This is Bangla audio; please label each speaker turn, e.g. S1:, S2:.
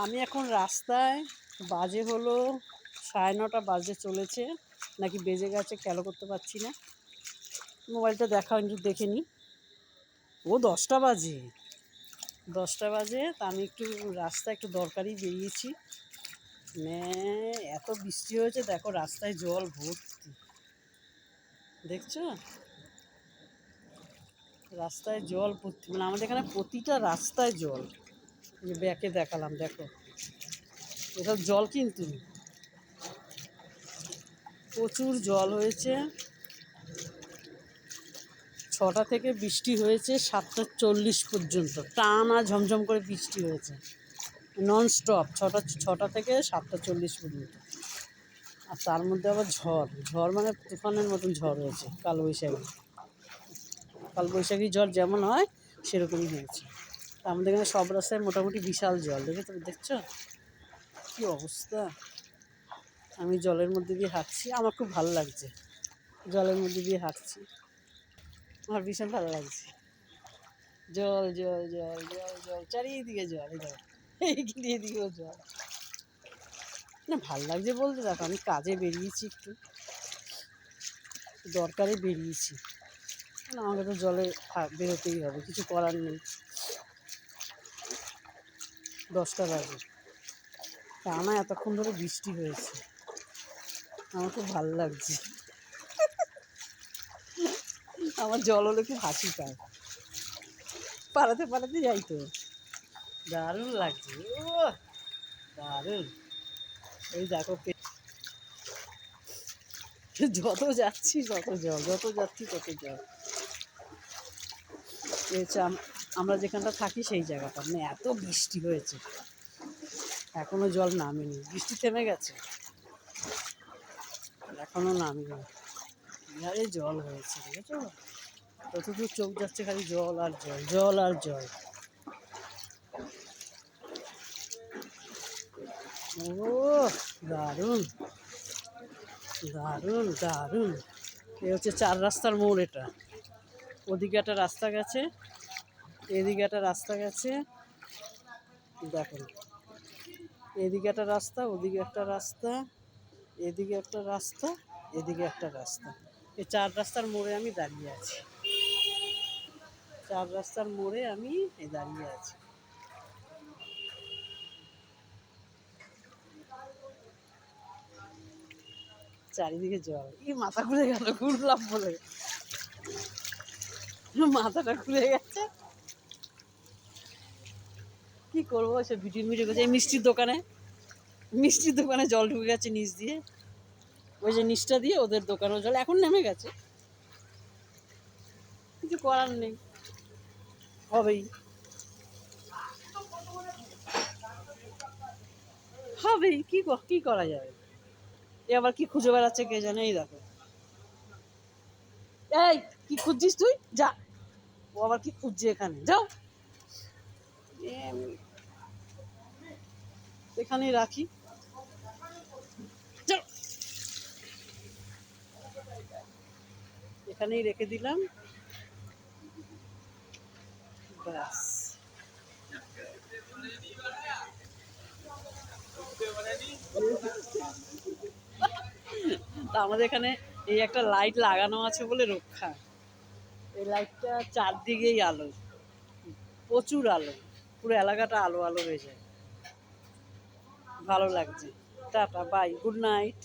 S1: আমি এখন রাস্তায়, বাজে হলো 9:30 বাজে চলেছে, নাকি বেজে গেছে খেয়াল করতে পারছি না। মোবাইলটা একটু দেখে নিই। ও 10টা বাজে, 10টা বাজে। তা আমি একটু রাস্তায় একটু দরকারি বেরিয়েছি। এত বৃষ্টি হয়েছে, দেখো রাস্তায় জল ভর্তি, দেখছো রাস্তায় জল ভর্তি, মানে আমাদের এখানে প্রতিটা রাস্তায় জল। ব্যাকে দেখালাম, দেখো এটা জল, কিন্তু প্রচুর জল হয়েছে। 6টা থেকে বৃষ্টি হয়েছে 7:40 পর্যন্ত, টানা ঝমঝম করে বৃষ্টি হয়েছে ননস্টপ। 6টা থেকে 7:40 পর্যন্ত। আর তার মধ্যে আবার ঝড় মানে তুফানের মতন ঝড় হয়েছে। কালবৈশাখী ঝড় যেমন হয় সেরকমই হয়েছে। আমাদের এখানে সব রাস্তায় মোটামুটি বিশাল জল, দেখছো কী অবস্থা। আমি জলের মধ্যে দিয়ে হাঁটছি, আমার খুব ভালো লাগছে জলের মধ্যে দিয়ে হাঁটছি, আমার ভীষণ ভালো লাগছে। জল জল জল জল জল, চারিদিকে জল, এইদিকেও জল। না ভাল লাগছে বলতে, দেখো আমি কাজে বেরিয়েছি, একটু দরকারে বেরিয়েছি, না আমাকে তো জলে বেরোতেই হবে, কিছু করার নেই। 10টা বাজে, টানা এতক্ষণ ধরে বৃষ্টি হয়েছে, আমার খুব ভালো লাগছে। আমার জল হলে খুব হাসি পায়, পালাতে যাই তো, দারুণ লাগছে। ও দারুণ। এই দেখো যত যাচ্ছি তত জল, যত যাচ্ছি তত জল। হচ্ছে আমরা যেখানটা থাকি সেই জায়গাটা, মানে এত বৃষ্টি হয়েছে, এখনো জল নামেনি। বৃষ্টি থেমে গেছে, এখনো নামেনি, বিহারে জল হয়েছে, দেখেছো যতদূর চোখ যাচ্ছে খালি জল আর জল, জল আর জল। ও দারুণ দারুণ দারুণ। এ হচ্ছে 4 রাস্তার মোড়। এটা ওদিকে একটা রাস্তা গেছে, এদিকে একটা রাস্তা গেছে, দেখুন এদিকে একটা রাস্তা, ওদিকে একটা রাস্তা, এদিকে একটা রাস্তা, এদিকে একটা রাস্তা। এই 4 রাস্তার মোড়ে আমি দাঁড়িয়ে আছি, 4 রাস্তার মোড়ে আমি দাঁড়িয়ে আছি। চারিদিকে জল। মাথা ঘুরে গেল, ঘুরলাম বলে মাথাটা ঘুরে গেছে। কি করবো, সে ভিডিও করছে। এই মিষ্টির দোকানে জল ঢুকে গেছে নিচ দিয়ে, ওই যে নিচটা দিয়ে ওদের দোকানেও জল এখন নেমে গেছে, কিছু করার নেই, হবেই হবেই, কি করা যাবে। এ আবার কি খুঁজে বেড়াচ্ছে কে জানে। এই দেখো, এই কি খুঁজছিস তুই, যা। ও আবার কি খুঁজছে এখানে, যাও। এখানেই রাখি, যাও, এখানেই রেখে দিলাম, ব্যাস। তা আমাদের এখানে এই একটা লাইট লাগানো আছে বলে রক্ষা। এই লাইটটা চারদিকেই আলো, প্রচুর আলো, পুরো এলাকাটা আলো আলো হয়ে যায়, ভালো লাগছে। Tata, bye, good night.